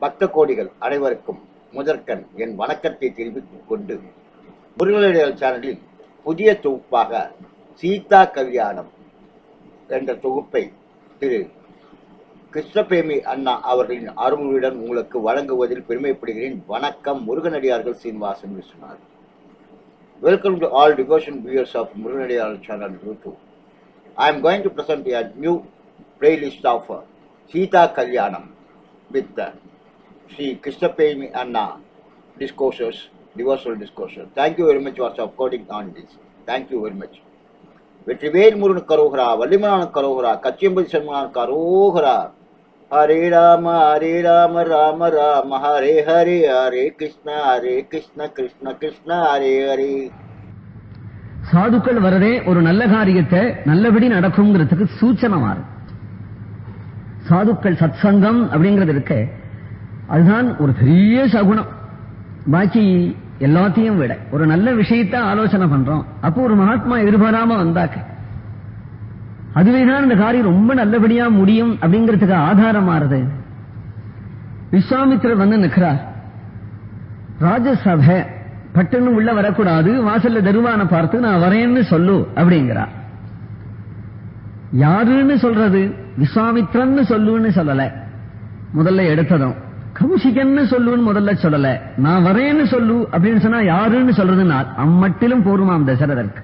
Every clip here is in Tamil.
பக்த கோடிகள் அனைவருக்கும் முதற்கண் என் வணக்கத்தை தெரிவித்துக் கொண்டு முருகனடியார் சேனலில் புதிய தொகுப்பாக சீதா கல்யாணம் என்ற தொகுப்பை திரு கிருஷ்ணபிரேமி அண்ணா அவர்களின் அருமையுடன் உங்களுக்கு வழங்குவதில் பெருமைப்படுகிறேன். வணக்கம். முருகனடியார்கள் Srinivasan Viswanath. Welcome to all devotion viewers of Muruganadiyar channel YouTube. I am going to present a new playlist of Sita Kalyanam with Sri Krishnapremi Anna discourses, devotional discourses. Thank you very much for supporting on this. Thank you very much. Vetrivel Murugan கரோகரா, வள்ளிமலான கரோகரா, கச்சியம்பதி Shanmugan கரோகரா. Hare Rama Rama Rama Hare Hare, Hare Krishna Krishna Krishna Hare Hare. சாதுக்கள் வரதே ஒரு நல்ல காரியத்தை நல்லபடி நடக்கும்ங்கிறதுக்கு சூச்சனமா இருக்கு. சாதுக்கள் சத்சங்கம் அப்படிங்கிறது இருக்க, அதுதான் ஒரு பெரிய சகுனம். பாக்கி எல்லாத்தையும் விட ஒரு நல்ல விஷயத்த ஆலோசனை பண்றோம். அப்போ ஒரு மகாத்மா எதிர்பாராம வந்தாக்க அதுவேதான் இந்த காரியம் ரொம்ப நல்லபடியா முடியும் அப்படிங்கிறதுக்கு ஆதாரமாறுது. விஸ்வாமித்திரர் வந்து நிற்கிறார். ராஜசபை பட்டுன்னு உள்ள வரக்கூடாது, வாசல்ல தருவான பார்த்து நான் வரேன்னு சொல்லு அப்படிங்கிறார். யாருன்னு சொல்றது? விஸ்வாமித்திரன்னு சொல்லுன்னு சொல்லல. முதல்ல எடுத்ததும் கௌசிகன்னு சொல்லுன்னு முதல்ல சொல்லல, நான் வரேன்னு சொல்லு அப்படின்னு சொன்னா யாருன்னு சொல்றதுன்னா அம்மட்டிலும் போருமாம் தசரதற்கு.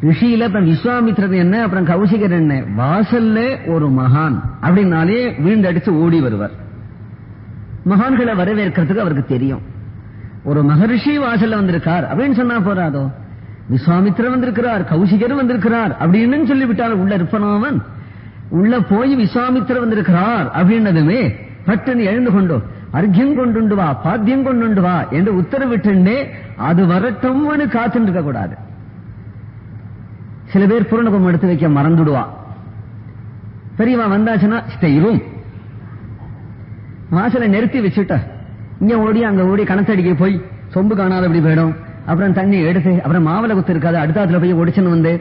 ரிஷியில அப்புறம் விஸ்வாமித்திரன் என்ன, அப்புறம் கௌசிகர் என்ன, வாசல்ல ஒரு மகான் அப்படின்னாலே வீழ்ந்தடிச்சு ஓடி வருவார். மகான்களை வரவேற்கிறதுக்கு அவருக்கு தெரியும். ஒரு மகரிஷி வாசல்ல வந்திருக்கார் அப்படின்னு சொன்னா போறாதோ, விஸ்வாமித்திரன் வந்திருக்கிறார், கௌசிகர் வந்திருக்கிறார் அப்படின்னு சொல்லிவிட்டார். உள்ள இருப்பனவன் உள்ள போய் விஸ்வாமித்திரர் வந்திருக்கிறார் அப்படின்னதுமே பட்டுன்னு எழுந்து கொண்டு அர்க்கியம் கொண்டு வா, பாத்தியம் கொண்டு வா என்று உத்தரவிட்டுண்டே அது வரட்டும்னு காத்துட்டு இருக்க கூடாது. சில பேர் பூரணகுமம் எடுத்து வைக்க மறந்துடுவா. பெரியவா வந்தாச்சுன்னா ஸ்டெயிரும் வாசலை நிறுத்தி வச்சுட்ட இங்க ஓடி அங்க ஓடி கணத்தடிக்க போய் சொம்பு காணாதபடி போயிடும். அப்புறம் தண்ணி எடுத்து அப்புறம் மாவளை குத்து இருக்காது, அடுத்தாத்துல போய் ஒடிச்சுன்னு வந்து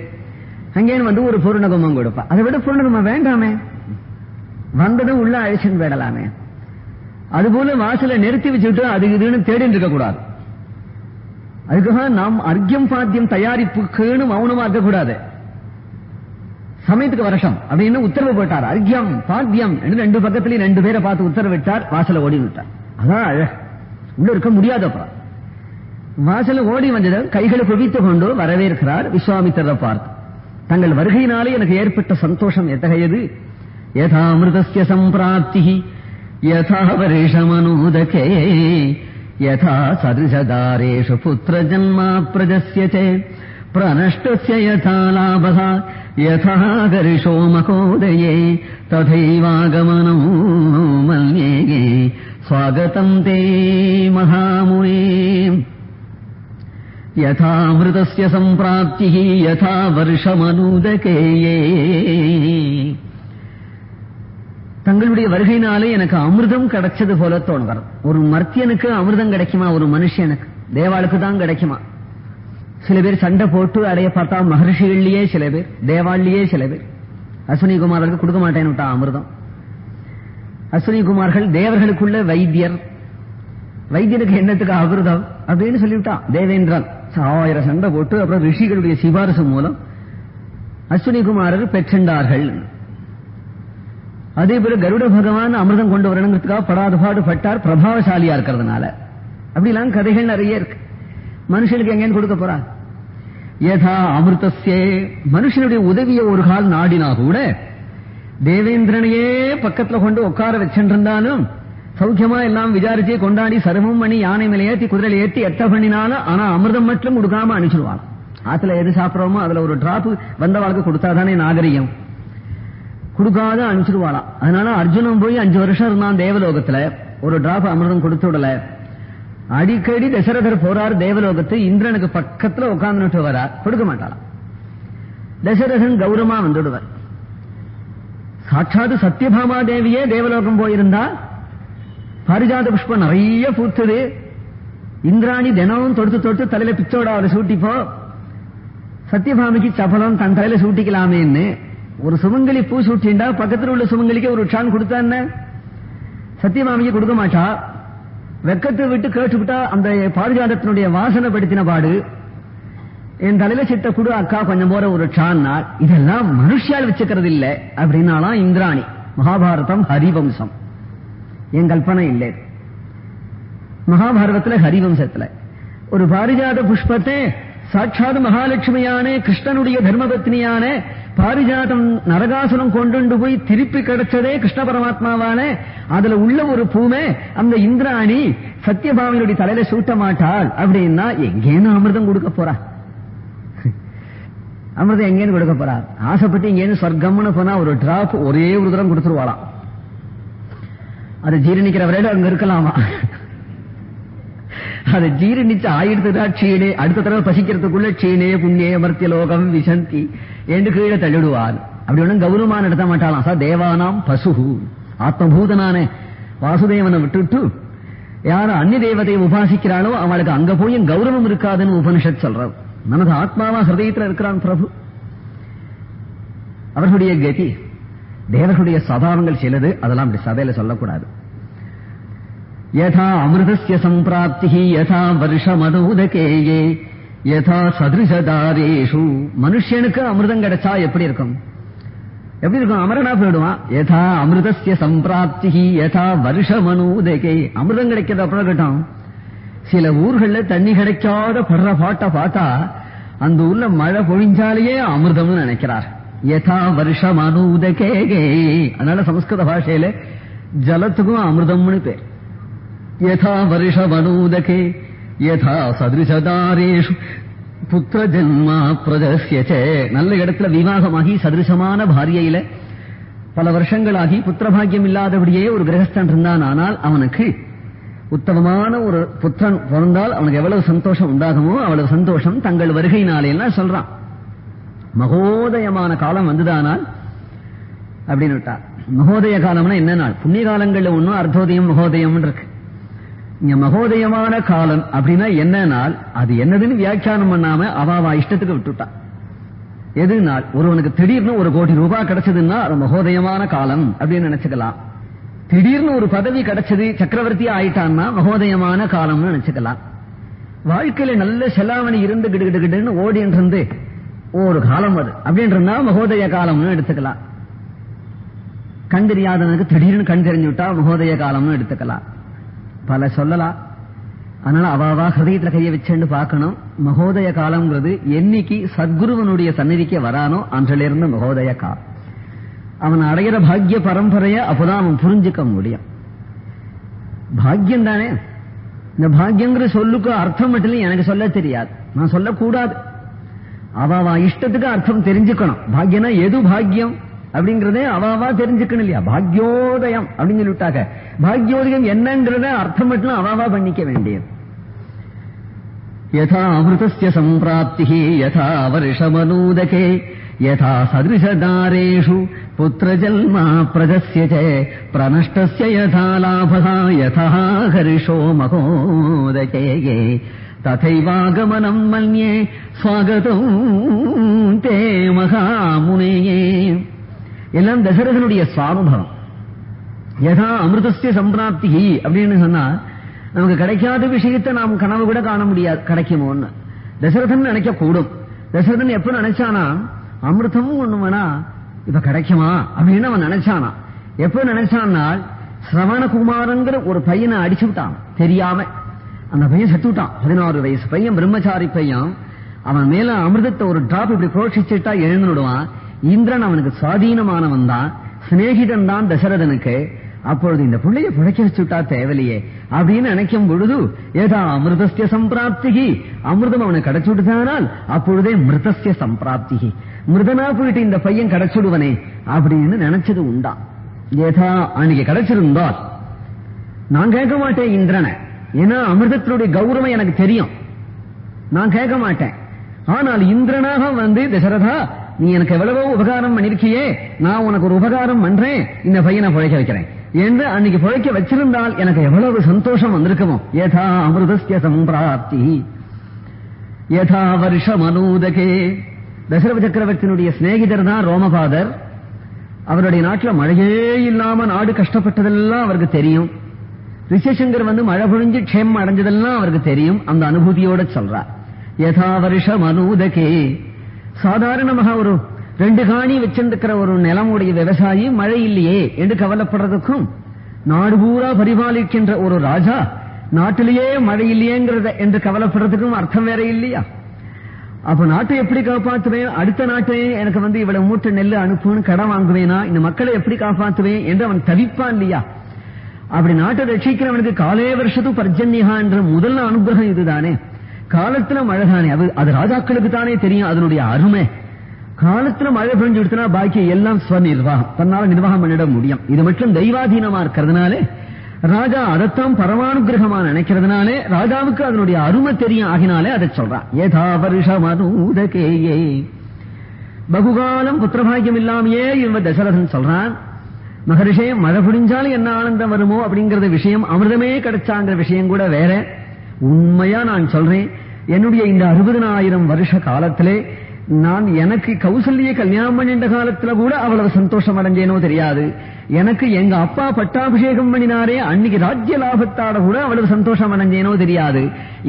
அங்கேன்னு வந்து ஒரு பூரணகுமம் கொடுப்பா. அதை விட பூரணகுமம் வேண்டாமே, வந்ததும் உள்ள அழிச்சுன்னு போயிடலாமே. அதுபோல வாசலை நிறுத்தி வச்சுட்டு அது இதுன்னு தேடிட்டு இருக்க கூடாது. அதுக்காக நாம் அர்க்கியம் பாத்தியம் தயாரிப்புக்குன்னு மௌனமா இருக்கக்கூடாது. சமயத்துக்கு வருஷம் அப்படின்னு உத்தரவு போட்டார். அர்க்கியம் பாத்தியம் ரெண்டு பக்கத்திலேயே ரெண்டு பேரை பார்த்து உத்தரவிட்டார். வாசலை ஓடி விட்டார். அதான் உள்ள இருக்க முடியாதப்பா. வாசல ஓடி வந்தது கைகளை குவித்துக் கொண்டு வரவேற்கிறார். விஸ்வாமித்திரரை பார்த்து, தங்கள் வருகையினாலே எனக்கு ஏற்பட்ட சந்தோஷம் எத்தகையது. யதா அமிர்தஸ்ய சம்பிராப்தி யதா வருஷமனூதகே யதா சதுஷதாரேஷு புத்திர ஜன்மா பிரஜஸ்யதே பிரநஷ்டஸ்ய யதா லாபஹ யதா கரிஷோ மகோதயே ததைவாகமனோ மல்யே ஸ்வாகதம் தே மகாமுனே. யதா அமிர்தஸ்ய சம்பிராப்தி யதா வருஷமனூதகே. தங்களுடைய வருகையினாலே எனக்கு அமிர்தம் கிடைச்சது போல தோன்றும். ஒரு மர்த்தியனுக்கு அமிர்தம் கிடைக்குமா? ஒரு மனுஷனுக்கு, தேவாளுக்கு தான் கிடைக்குமா? சில பேர் சண்டை போட்டு அடைய பார்த்தா மகர்ஷிகள்லயே சில பேர், தேவாள்லயே சில பேர். அஸ்வினி குமார்களுக்கு கொடுக்க மாட்டேன்னு விட்டா அமிர்தம். அஸ்வினி குமார்கள் தேவர்களுக்குள்ள வைத்தியர், வைத்தியருக்கு என்னத்துக்கு அமிர்தம் அப்படின்னு சொல்லிவிட்டான் தேவேந்திரன். 1000 சண்டை போட்டு அப்புறம் ரிஷிகளுடைய சிபாரசு மூலம் அஸ்வினி குமாரர் பெற்றார்கள். அதே போல கருட பகவான் அமிர்தம் கொண்டு வரணுங்கிறதுக்காக படாத பாடு பட்டார், பிரபாவசாலியா இருக்கிறதுனால. அப்படிலாம் கதைகள் நிறைய இருக்கு. மனுஷனுக்கு எங்கேன்னு கொடுக்க போறா? யதா அமிர்தஸ்யே. மனுஷனுடைய உதவியை ஒரு கால் நாடினா கூட தேவேந்திரனையே பக்கத்துல கொண்டு உட்கார வச்சுருந்தாலும் சௌக்கியமா எல்லாம் விசாரிச்சு கொண்டாடி சர்வம் பண்ணி யானை மேல ஏற்றி குதிரையில ஏற்றி எட்ட பண்ணினாலும் ஆனா அமிர்தம் மட்டும் கொடுக்காம அனுப்பிச்சிடுவாங்க. ஆத்துல எது சாப்பிடுறோமோ அதுல ஒரு டிராப் வந்தவாளுக்கு கொடுத்தாதானே நாகரிகம். கொடுக்காத அனுப்பிச்சிடுவாளாம். அதனால அர்ஜுனன் போய் 5 வருஷம் இருந்தான் தேவலோகத்துல, ஒரு டிராப் அமிர்தம் கொடுத்து விடல. அடிக்கடி தசரதர் போறார் தேவலோகத்து, இந்திரனுக்கு பக்கத்துல உட்கார்ந்துட்டு வரார், கொடுக்க மாட்டாளாம். தசரதன் கௌரவமா வந்துடுவார். சாட்சாத் சத்யபாமா தேவியே தேவலோகம் போயிருந்தா, பாரிஜாத புஷ்பம் நிறைய பூத்துது. இந்திராணி தினமும் தொடுத்து தொடுத்து தலையில பிச்சோட அவரை சூட்டிப்போ, சத்யபாமிக்கு சபலம் தன் தலையில சூட்டிக்கலாமேன்னு ஒரு சுமங்கலி பூ சூட்டிண்டா பக்கத்தில் உள்ள சுமங்கலிக்கு ஒரு ஷான் கொடுத்தா என்ன? சத்தியபாமிக்கு கொடுக்க மாட்டா. வெக்கத்தை விட்டு கேட்டுவிட்டா அந்த பாரிஜாதத்தினுடைய வாசனை படுத்தின பாடு. என் தலையில சித்த குடு அக்கா கொஞ்சம் போற ஒரு சான்னாள். இதெல்லாம் மனுஷியால் வச்சுக்கிறது இல்ல அப்படின்னாலாம் இந்திராணி. மகாபாரதம் ஹரிவம்சம், என் கல்பனை இல்லை. மகாபாரதத்துல ஹரிவம்சத்துல ஒரு பாரிஜாத புஷ்பத்தை சாட்சாத் மகாலட்சுமியான கிருஷ்ணனுடைய தர்மபத்னியான பாரிஜாதம் நரகாசுரம் கொண்டு போய் திருப்பி கிடைச்சதே கிருஷ்ண பரமாத்மாவான அதுல உள்ள ஒரு பூமே அந்த இந்திராணி சத்யபாமியுடைய தலையில சூட்ட மாட்டாள் அப்படின்னா எங்கேன்னு அமிர்தம் கொடுக்க போறா? அமிர்தம் எங்கேன்னு கொடுக்க போறா? ஆசைப்பட்டு இங்கேன்னு சொர்க்கம்னு போனா ஒரு டிராப் ஒரே ஒரு தரம் கொடுத்துருவாளாம். அது ஜீரணிக்கிற வரையில அங்க இருக்கலாமா? அதை ஜீரணிச்சு ஆயிரத்துதா க்ஷீணே, அடுத்த தடவை பசிக்கிறதுக்குள்ள க்ஷீணே புண்ணிய மர்த்தியலோகம் விசந்தி என்று கீழே தள்ளிடுவார். அப்படி ஒன்னும் கௌரவமா நடத்த மாட்டாளாம். சா தேவானாம் பசுகு, ஆத்மபூதனான வாசுதேவனை விட்டுட்டு யாரும் அந்நிய தெய்வத்தையை உபாசிக்கிறாளோ அவளுக்கு அங்க போய் கௌரவம் இருக்காதுன்னு உபனிஷத் சொல்றார். நமது ஆத்மாவா ஹிருதயத்தில் இருக்கிறான் பிரபு. அவர்களுடைய கதி, தேவர்களுடைய சபாவங்கள் சிலது, அதெல்லாம் அப்படி சபையில சொல்லக்கூடாது. யதா அமிர்தஸ்ய சம்பிராப்திஹி யதா வருஷமனூதகேயே யதா சத்ருஷதாரேஷு. மனுஷனுக்கு அமிர்தம் கிடைச்சா எப்படி இருக்கும்? எப்படி இருக்கும்? அமரனா போயிடுவான். யதா அமிர்தஸ்ய சம்பிராப்திஹி யதா வருஷமனூதகே. அமிர்தம் கிடைக்கிறது அப்புறம் கேட்டோம். சில ஊர்கள்ல தண்ணி கிடைக்காத படுற பாட்டை பார்த்தா அந்த ஊர்ல மழை பொழிஞ்சாலேயே அமிர்தம்னு நினைக்கிறார். யதா வருஷமனூதகே. அதனால சமஸ்கிருத பாஷையில ஜலத்துக்கும் அமிர்தம்னு பேர். யதா வருஷமனூதகே யதா சதிருஷதாரேஷு புத்திர ஜன்மா பிரஜஸ்யசே. நல்ல இடத்துல விவாகமாகி சதிருஷமான பாரியையில பல வருஷங்களாகி புத்திரபாகியம் இல்லாதபடியே ஒரு கிரகஸ்தான் இருந்தான். ஆனால் அவனுக்கு உத்தமமான ஒரு புத்திரன் பிறந்தால் அவனுக்கு எவ்வளவு சந்தோஷம் உண்டாகுமோ அவ்வளவு சந்தோஷம் தங்கள் வருகையினாலே எல்லாம் சொல்றான். மகோதயமான காலம் வந்துதானால் அப்படின்னு விட்டார். மகோதய காலம்னா என்ன நாள்? புண்ணிய காலங்கள்ல ஒன்னும் அர்த்தோதயம் மகோதயம் இருக்கு. இங்க மகோதயமான காலம் அப்படின்னா என்ன நாள்? அது என்னதுன்னு வியாக்கியானம் பண்ணாம அவாவா இஷ்டத்துக்கு விட்டுட்டான். எது நாள்? ஒருவனுக்கு திடீர்னு 1 கோடி ரூபாய் கிடைச்சதுன்னா அது மகோதயமான காலம் அப்படின்னு நினைச்சுக்கலாம். திடீர்னு ஒரு பதவி கிடைச்சது, சக்கரவர்த்தியா ஆயிட்டான்னா மகோதயமான காலம்னு நினைச்சுக்கலாம். வாழ்க்கையில நல்ல செலாவணி இருந்து கிடுகிடுன்னு ஓடின்னு இருந்து ஒரு காலம் அது அப்படின்றா மகோதய காலம்னு எடுத்துக்கலாம். கண் தெரியாதவனுக்கு திடீர்னு கண் தெரிஞ்சு விட்டா மகோதய காலம்னு எடுத்துக்கலாம். பல சொல்லலாம். அதனால அவாவா ஹிருதயத்துல கையை வச்சுன்னு பார்க்கணும். மகோதய காலம்ங்கிறது என்னைக்கு சத்குருவனுடைய சந்நிதிக்கு வரானோ அன்றிலிருந்து மகோதய காலம். அவன் அடைகிற பாக்ய பரம்பரைய அப்பதான் அவன் புரிஞ்சுக்க முடியும். பாக்யம் தானே. இந்த பாக்யங்கிற சொல்லுக்கு அர்த்தம் மட்டும் எனக்கு சொல்ல தெரியாது, நான் சொல்லக்கூடாது. அவாவா இஷ்டத்துக்கு அர்த்தம் தெரிஞ்சுக்கணும். பாக்யனா எது பாக்யம் அப்படிங்கறதே அவாவா தெரிஞ்சுக்கணும் இல்லையா? பாக்யோதயம் அப்படின்னு சொல்லிட்டாக்க பாக்யோதயம் என்னங்கிறத அர்த்தம் மட்டும் அவாவா பண்ணிக்க வேண்டியது. யதா அமிர்தஸ்ய சம்பிராப்திஹி யதா வருஷமனூதகே யதா சதிருஷதாரேஷு புத்திர ஜன்மா பிரஜஸ்யசே பிரநஷ்டஸ்ய யதா லாபஹ யதா ஹர்ஷோ மகோதகே ததைவாகமனம் மன்யே ஸ்வாகதம் தே மகாமுனே. எல்லாம் தசரதனுடைய சுவானுபவம். யதா அமிர்தஸ்ய சம்பிராப்திஹி அப்படின்னு சொன்னா நமக்கு கிடைக்காத விஷயத்தை நாம் கனவு கூட காண முடியாது கிடைக்குமோன்னு தசரதன் நினைக்க கூடும். தசரதன் எப்ப நினைச்சானா அமிர்தமும் ஒண்ணு வேணா இப்ப கிடைக்குமா அப்படின்னு அவன் நினைச்சானா. எப்ப நினைச்சான்னா சிரவணகுமாரங்கிற ஒரு பையனை அடிச்சு விட்டான் தெரியாம. அந்த பையன் செத்து விட்டான். 16 வயசு பையன், பிரம்மச்சாரி பையன். அவன் மேல அமிர்தத்தை ஒரு டிராப் இப்படி புரோட்சிச்சுட்டா எழுந்து விடுவான். இந்திரன் அவனுக்கு சுவாதீனமானவன் தான், சிநேகிதன் தான் தசரதனுக்கு. அப்பொழுது இந்த பிள்ளைய புழைக்க வச்சுட்டா தேவலையே அப்படின்னு நினைக்கும் பொழுது ஏதா அமிர்தஸ்ய சம்பிராப்திகி, அமிர்தம் அவனுக்கு கிடைச்சுட்டானால் அப்பொழுதே மிருதஸ்ய சம்பிராப்திகி, மிருதனா போயிட்டு இந்த பையன் கிடைச்சுடுவனே அப்படின்னு நினைச்சது உண்டா. ஏதா அன்னைக்கு கிடைச்சிருந்தால் நான் கேட்க மாட்டேன் இந்திரனை, ஏன்னா அமிர்தத்தினுடைய கௌரவம் எனக்கு தெரியும், நான் கேட்க மாட்டேன். ஆனால் இந்திரனாக வந்து தசரதா நீ எனக்கு எவ்வளவோ உபகாரம் பண்ணிருக்கியே, நான் உனக்கு ஒரு உபகாரம் பண்றேன், இந்த பையனை புழைக்க வைக்கிறேன் என்று அன்னைக்கு புழைக்க வச்சிருந்தால் எனக்கு எவ்வளவு சந்தோஷம் வந்திருக்குமோ. யதா அமிர்தஸ்ய சம்பிராப்தி யதா வருஷமனூதகே. தசரத சக்கரவர்த்தியினுடைய சிநேகிதர் தான் ரோமபாதர். அவருடைய நாட்டுல மழையே இல்லாம நாடு கஷ்டப்பட்டதெல்லாம் அவருக்கு தெரியும். ரிஷிசங்கர் மழை பொழிஞ்சு க்ஷேமம் அடைஞ்சதெல்லாம் அவருக்கு தெரியும். அந்த அனுபூதியோட சொல்றார். யதா வருஷம் அனூதகே, சாதாரணமாக ஒரு 2 காணி வச்சிருக்கிற ஒரு நிலமுடைய விவசாயி மழை இல்லையே என்று கவலைப்படுறதுக்கும், நாடு பூரா பரிபாலிக்கின்ற ஒரு ராஜா நாட்டிலேயே மழை இல்லையேங்கிறத என்று கவலைப்படுறதுக்கும் அர்த்தம் வேற இல்லையா? அப்ப நாட்டை எப்படி காப்பாற்றுவேன், அடுத்த நாட்டை எனக்கு இவ்வளவு மூட்டை நெல்லு அனுப்புன்னு கடன் வாங்குவேனா, இந்த மக்களை எப்படி காப்பாற்றுவேன் என்று அவன் தவிப்பான் இல்லையா? அப்படி நாட்டை ரட்சிக்கிறவனுக்கு காலே வருஷத்து பர்ஜன்யா என்ற முதல் அனுகிரகம் இதுதானே. காலத்துல மழை தானே, அது ராஜாக்களுக்கு தானே தெரியும் அதனுடைய அருமை. காலத்துல மழை பெஞ்சு விடுத்தனா பாக்கி எல்லாம் ஸ்வநிர்வாகம், தன்னால நிர்வாகம் பண்ணிட முடியும். இது மட்டும் தெய்வாதீனமா இருக்கிறதுனாலே ராஜா அதைத்தான் பரமானுகிரகமா நினைக்கிறதுனாலே ராஜாவுக்கு அதனுடைய அருமை தெரியும். ஆகினாலே அதை சொல்றான். ஏதா வருஷமனூதகேயே, பகுகாலம் புத்திரபாகியம் இல்லாமையே இவன் தசரதன் சொல்றான். மகரிஷே, மழை புடிஞ்சாலும் என்ன ஆனந்தம் வருமோ அப்படிங்கறது விஷயம், அமிர்தமே கிடைச்சாங்கிற விஷயம் கூட வேற. உண்மையா நான் சொல்றேன், என்னுடைய இந்த 60,000 வருஷ காலத்திலே நான் எனக்கு கௌசல்ய கல்யாணம் பண்ணின்ற காலத்துல கூட அவ்வளவு சந்தோஷம் அடைஞ்சேனோ தெரியாது. எனக்கு எங்க அப்பா பட்டாபிஷேகம் பண்ணினாரே அன்னைக்கு ராஜ்ய லாபத்தாட கூட அவ்வளவு சந்தோஷம் அடைஞ்சேனோ தெரியாது.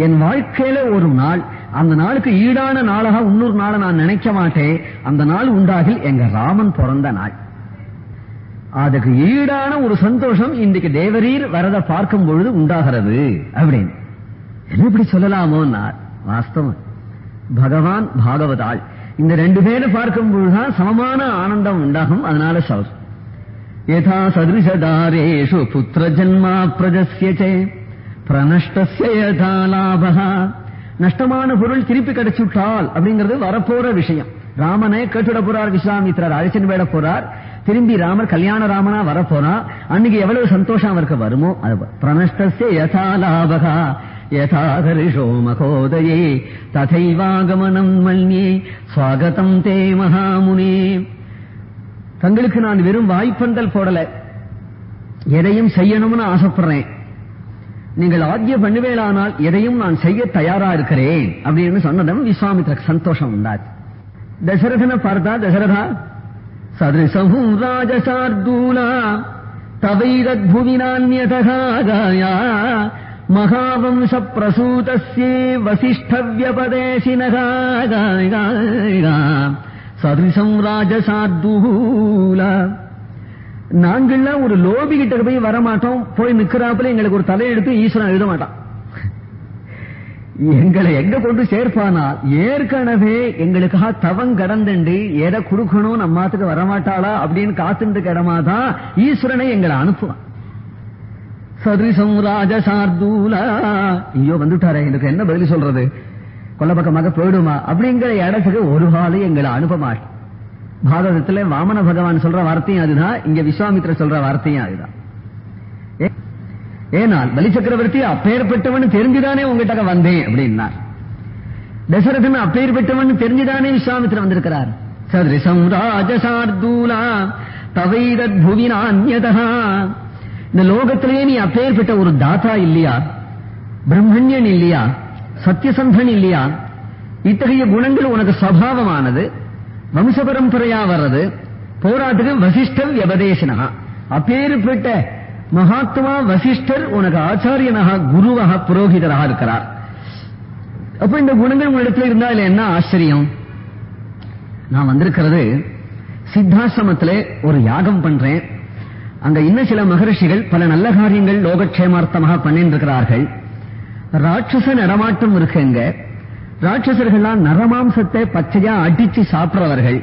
என் வாழ்க்கையில ஒரு நாள், அந்த நாளுக்கு ஈடான நாளாக இன்னொரு நாளை நான் நினைக்க மாட்டேன். அந்த நாள் உண்டாகில் எங்க ராமன் பிறந்த நாள். அதுக்கு ஈடான ஒரு சந்தோஷம் இன்றைக்கு தேவரீர் வரத பார்க்கும் பொழுது உண்டாகிறது அப்படின்னு எப்படி சொல்லலாமோ? வாஸ்தவம், பகவான் பாகவதாள் இந்த 2 பேரை பார்க்கும் பொழுதுதான் சமமான ஆனந்தம் உண்டாகும். அதனால சொல். யதா சதிருஷதாரேஷு புத்திர ஜன்மா பிரஜஸ்யசே பிரணஷ்டஸ்ய யதா லாபஹ, நஷ்டமான பொருள் திருப்பி கிடைச்சுட்டால் அப்படிங்கிறது வரப்போற விஷயம். ராமனை கேட்டுட போறார் விஸ்வாமித்திரர், அழைச்சிட்டு போயிட போறார். திரும்பி ராமர் கல்யாண ராமனா வரப்போறார். அன்னைக்கு எவ்வளவு சந்தோஷம் அவருக்கு வருமோ அது. பிரணஷ்டஸ்ய யதா லாபஹ யதா ஹரிஷோ மகோதயே ததைவாகமனம் மன்யே ஸ்வாகதம் தே மகாமுனே. தங்களுக்கு நான் வெறும் வாய்ப்பந்தல் போடல, எதையும் செய்யணும்னு ஆசைப்படுறேன். நீங்கள் ஆஜ்ய பண்ணுவேளானால் எதையும் நான் செய்ய தயாரா இருக்கிறேன் அப்படின்னு சொன்னதும் விஸ்வாமித்திரக்கு சந்தோஷம் உண்டாச்சு. தசரதனை பார்த்தா, தசரதா சதிருசஹும் ராஜசார்தூலா தவைரத்புவி நான்யதகாகாயா மகாவம்ச பிரசூதஸ்யே வசிஷ்டவ்யபதேசினகா சதிருசம் ராஜசார்தூலா. நாங்கள்லாம் ஒரு லோபி கிட்ட போய் வரமாட்டோம், போய் நிக்கிறாப்புல எங்களுக்கு ஒரு தலையெடுத்து ஈஸ்வரன் எழுத மாட்டான். எங்களை எங்க கொண்டு சேர்ப்பானா, ஏற்கனவே எங்களுக்காக தவம் கடந்துண்டு எதை கொடுக்கணும் நம்மாத்துக்கு வரமாட்டாளா அப்படின்னு காத்துட்டு கிடமாதான் ஈஸ்வரனை எங்களை அனுப்புவான். சதிருசம் ராஜசார்தூலா. ஐயோ வந்துட்டாரே, எனக்கு என்ன பதில் சொல்றது, கொல்ல பக்கமாக போயிடுமா அப்படிங்கிற இடத்துக்கு ஒரு காலம் எங்களை அனுப்ப மாட்டோம். பாரதத்துல வாமன பகவான் சொல்ற வார்த்தையும் அதுதான், இங்க விஸ்வாமித்திர சொல்ற வார்த்தையும் அதுதான். ஏனால் பலி சக்கரவர்த்தி அப்பேற்பட்டவன் தெரிஞ்சுதானே உங்ககிட்ட வந்தேன் அப்படின்னா, தசரதன் அப்பேற்பட்டவன் தெரிஞ்சுதானே விஸ்வாமித்திர வந்திருக்கிறார். சதிருசம் ராஜசார்தூலா தவைரத் புவினான்யதா. இந்த லோகத்திலேயே நீ அப்பேற்பட்ட ஒரு தாத்தா இல்லையா, பிரம்மண்யன் இல்லையா, சத்தியசந்தன் இல்லையா? இத்தகைய குணங்கள் உனக்கு சுபாவமானது, வம்ச பரம்பரையா வர்றது. போராட்டுக்கு வசிஷ்டர் வியபதேசனா, அப்பேற்பட்ட மகாத்மா வசிஷ்டர் உனக்கு ஆச்சாரியனாக குருவாக புரோகிதராக இருக்கிறார். அப்ப இந்த குணங்கள் உங்களிடத்தில் இருந்தால் என்ன ஆச்சரியம்? நான் வந்திருக்கிறது சித்தாசிரமத்திலே ஒரு யாகம் பண்றேன். அங்க இன்னும் சில மகரிஷிகள் பல நல்ல காரியங்கள் லோகக்ஷேமார்த்தமாக பண்ணிட்டு இருக்கிறார்கள். ராட்சச நடமாட்டம் இருக்குங்க. ராட்சசர்கள்லாம் நரமாம்சத்தை பச்சையா அடிச்சு சாப்பிடுறவர்கள்.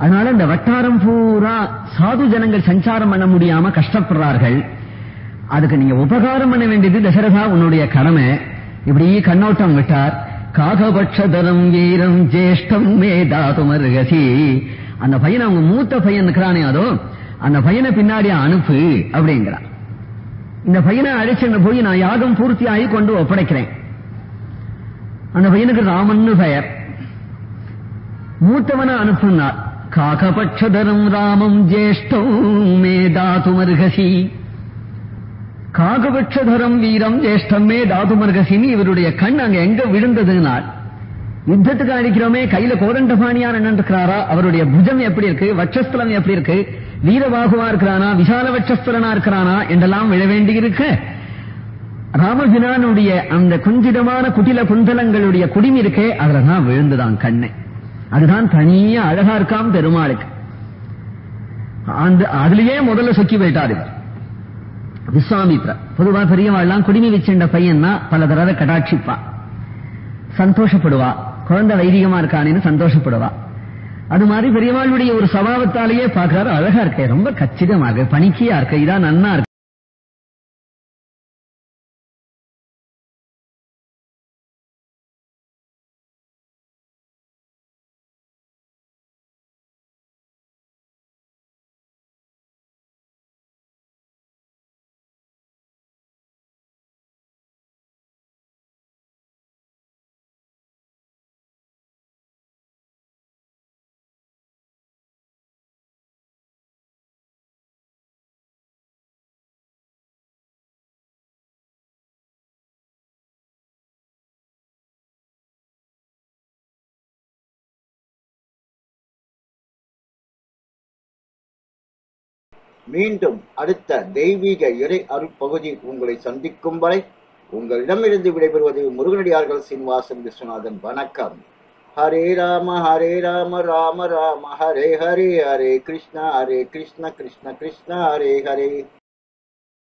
அதனால இந்த வட்டாரம் பூரா சாது ஜனங்கள் சஞ்சாரம் பண்ண முடியாம கஷ்டப்படுறார்கள். அதுக்கு நீங்க உபகாரம் பண்ண வேண்டியது தசரதா உன்னுடைய கடமை. இப்படி கண்ணோட்டம் விட்டார். காகபட்சதரம் வீரம் ஜேஷ்டம் மேதாதுமர்கசி. அந்த பையனை அவங்க மூத்த பையன் இருக்கிறானே, அதோ அந்த பையனை பின்னாடி அனுப்பு அப்படிங்கிறான். இந்த பையனை அழைச்சு போய் நான் யாகம் பூர்த்தி ஆகி கொண்டு ஒப்படைக்கிறேன். அந்த பையனுக்கு ராமன்னு பெயர். மூத்தவனை அனுப்புனார். காகபட்சதரம் ராமம் ஜேஷ்டம் மேதாதுமர்கசி. காகபட்சதரம் வீரம் ஜேஷ்டம் மேதாதுமர்கசின்னு இவருடைய கண் அங்க எங்க விழுந்ததுனால் யுத்தத்துக்கு அடிக்கிறோமே, கையில கோதண்டபாணியார் என்ன இருக்கிறாரா, அவருடைய புஜம் எப்படி இருக்கு, வட்சஸ்தலம் எப்படி இருக்கு, வீரபாகுவா இருக்கிறானா, விசால வட்சஸ்தலனா இருக்கிறானா என்றெல்லாம் விழ வேண்டி இருக்கு. ராமபிரானுடைய அந்த குஞ்சிதமான குட்டில குந்தலங்களுடைய குடிமி இருக்கே, அதுலதான் விழுந்துதான் கண்ணு. அதுதான் தனியா அழகா இருக்காம் பெருமாளுக்கு. அதுலயே முதல்ல சொக்கி போயிட்டார் இவர் விஸ்வாமித்ரா. பொதுவா பெரியவாள்லாம் குடிமி வச்சுண்ட பையன்னா பல தடவை கடாட்சிப்பா, சந்தோஷப்படுவா, குழந்தை வைதிகமா இருக்கானேன்னு சந்தோஷப்படுவா. அது மாதிரி பெரியவாளுடைய ஒரு சபாவத்தாலேயே பார்க்கிறாரு, அழகா இருக்க, ரொம்ப கச்சிதமாக பணிக்கையா இருக்க, இதான் நன்னா இருக்கு. மீண்டும் அடுத்த தெய்வீக இறை அருட்பகுதி உங்களை சந்திக்கும் வரை உங்களிடமிருந்து விடைபெறுவது முருகனடியார்கள் சீனிவாசன் விஸ்வநாதன். வணக்கம். ஹரே ராம ராம ராம ஹரே ஹரே, ஹரே கிருஷ்ண கிருஷ்ண கிருஷ்ண ஹரே ஹரே.